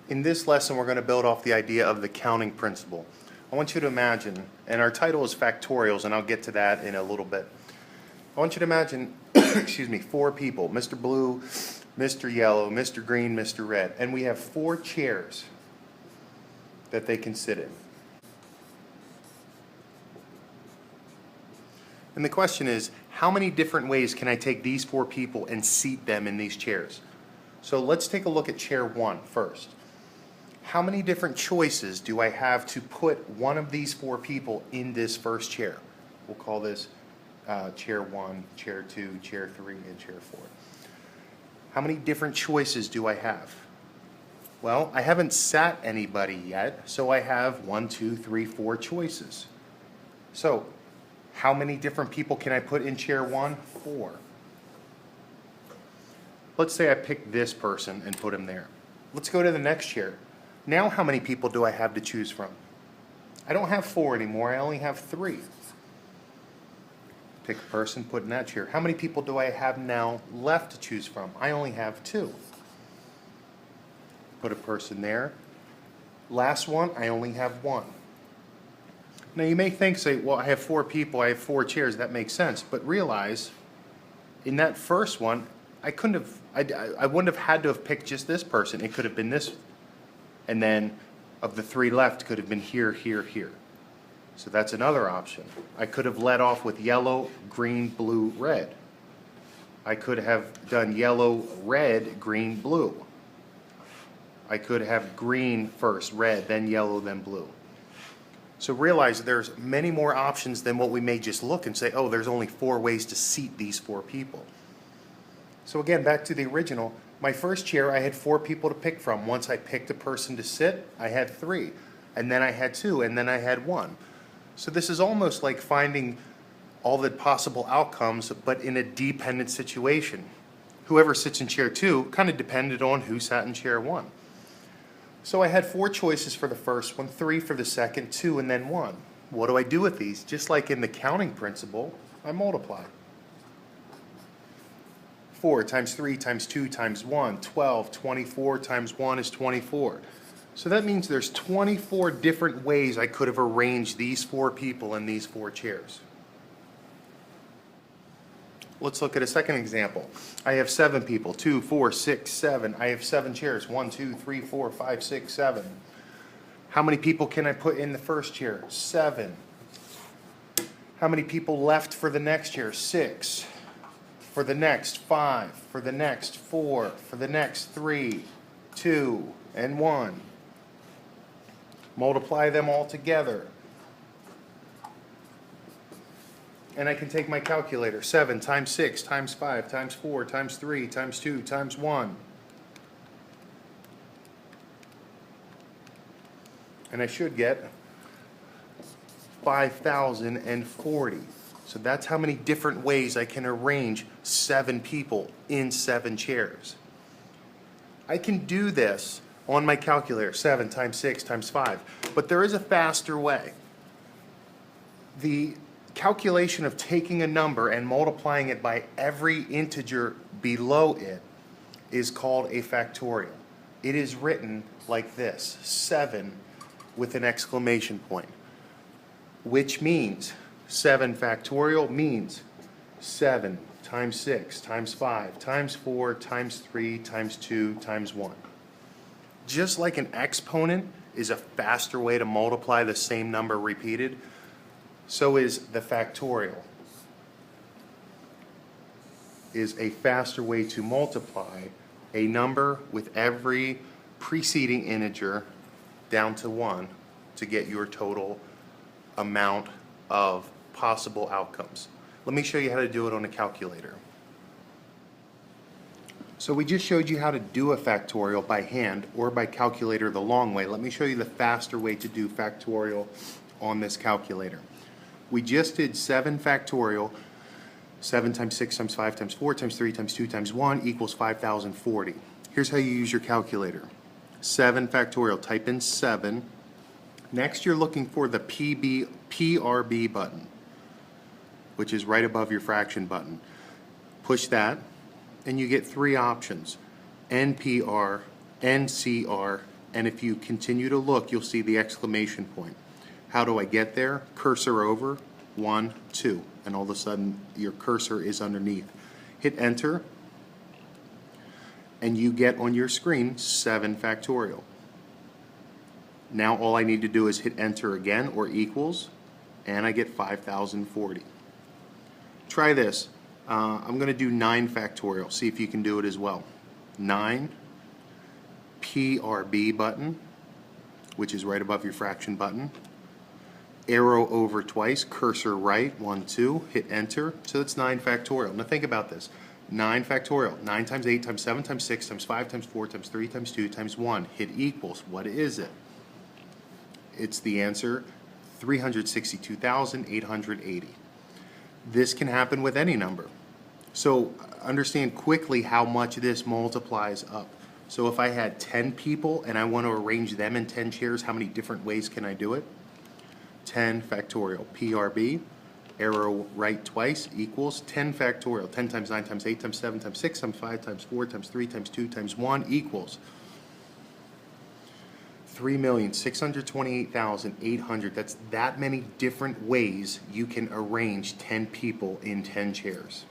In this lesson, we're going to build off the idea of the counting principle. I want you to imagine, and our title is Factorials, and I'll get to that in a little bit. I want you to imagine, excuse me, 4 people, Mr. Blue, Mr. Yellow, Mr. Green, Mr. Red, and we have 4 chairs that they can sit in. And the question is, how many different ways can I take these 4 people and seat them in these chairs? So let's take a look at chair 1 first. How many different choices do I have to put one of these 4 people in this first chair? We'll call this chair 1, chair 2, chair 3, and chair 4. How many different choices do I have? Well, I haven't sat anybody yet, so I have 1, 2, 3, 4 choices. So, how many different people can I put in chair 1? 4. Let's say I pick this person and put him there. Let's go to the next chair. Now how many people do I have to choose from? I don't have 4 anymore, I only have 3. Pick a person, put in that chair. How many people do I have now left to choose from? I only have 2. Put a person there. Last one, I only have 1. Now you may think, say, well, I have 4 people, I have 4 chairs, that makes sense. But realize, in that first one, I wouldn't have had to have picked just this person. It could have been this. And then of the 3 left, could have been here, here, here. So that's another option. I could have led off with yellow, green, blue, red. I could have done yellow, red, green, blue. I could have green first, red, then yellow, then blue. So realize there's many more options than what we may just look and say, oh, there's only 4 ways to seat these 4 people. So again, back to the original, my first chair I had 4 people to pick from. Once I picked a person to sit, I had 3. And then I had 2, and then I had 1. So this is almost like finding all the possible outcomes, but in a dependent situation. Whoever sits in chair 2 kind of depended on who sat in chair 1. So I had 4 choices for the first one, 3 for the second, 2, and then 1. What do I do with these? Just like in the counting principle, I multiply. 4 times 3 times 2 times 1, 12, 24 times 1 is 24. So that means there's 24 different ways I could have arranged these 4 people in these 4 chairs. Let's look at a second example. I have 7 people, 2, 4, 6, 7. I have 7 chairs, 1, 2, 3, 4, 5, 6, 7. How many people can I put in the first chair? 7. How many people left for the next chair? 6. For the next, 5. For the next, 4. For the next, 3, 2, and 1. Multiply them all together. And I can take my calculator. 7 times 6 times 5 times 4 times 3 times 2 times 1. And I should get 5,040. So that's how many different ways I can arrange 7 people in 7 chairs. I can do this on my calculator, 7 times 6 times 5. But there is a faster way. The calculation of taking a number and multiplying it by every integer below it is called a factorial. It is written like this, 7 with an exclamation point, which means 7 factorial means 7 times 6 times 5 times 4 times 3 times 2 times 1. Just like an exponent is a faster way to multiply the same number repeated, so is the factorial. Is a faster way to multiply a number with every preceding integer down to 1 to get your total amount of possible outcomes. Let me show you how to do it on a calculator. So we just showed you how to do a factorial by hand or by calculator the long way. Let me show you the faster way to do factorial on this calculator. We just did 7 factorial, 7 times 6 times 5 times 4 times 3 times 2 times 1 equals 5,040. Here's how you use your calculator. 7 factorial, type in 7. Next you're looking for the PRB button, which is right above your fraction button. Push that and you get 3 options: NPR, NCR, And if you continue to look, you'll see the exclamation point. How do I get there? Cursor over, 1, 2. And all of a sudden, your cursor is underneath. Hit enter, and you get on your screen 7 factorial. Now all I need to do is hit enter again, or equals, and I get 5,040. Try this. I'm going to do 9 factorial. See if you can do it as well. 9, PRB button, which is right above your fraction button. Arrow over twice, cursor right, 1, 2, hit enter. So that's 9 factorial. Now think about this. 9 factorial, 9 times 8 times 7 times 6 times 5 times 4 times 3 times 2 times 1. Hit equals. What is it? It's the answer, 362,880. This can happen with any number. So understand quickly how much this multiplies up. So if I had 10 people and I want to arrange them in 10 chairs, how many different ways can I do it? 10 factorial, PRB, arrow right twice, equals 10 factorial. 10 times 9 times 8 times 7 times 6 times 5 times 4 times 3 times 2 times 1 equals 3,628,800. That's that many different ways you can arrange 10 people in 10 chairs.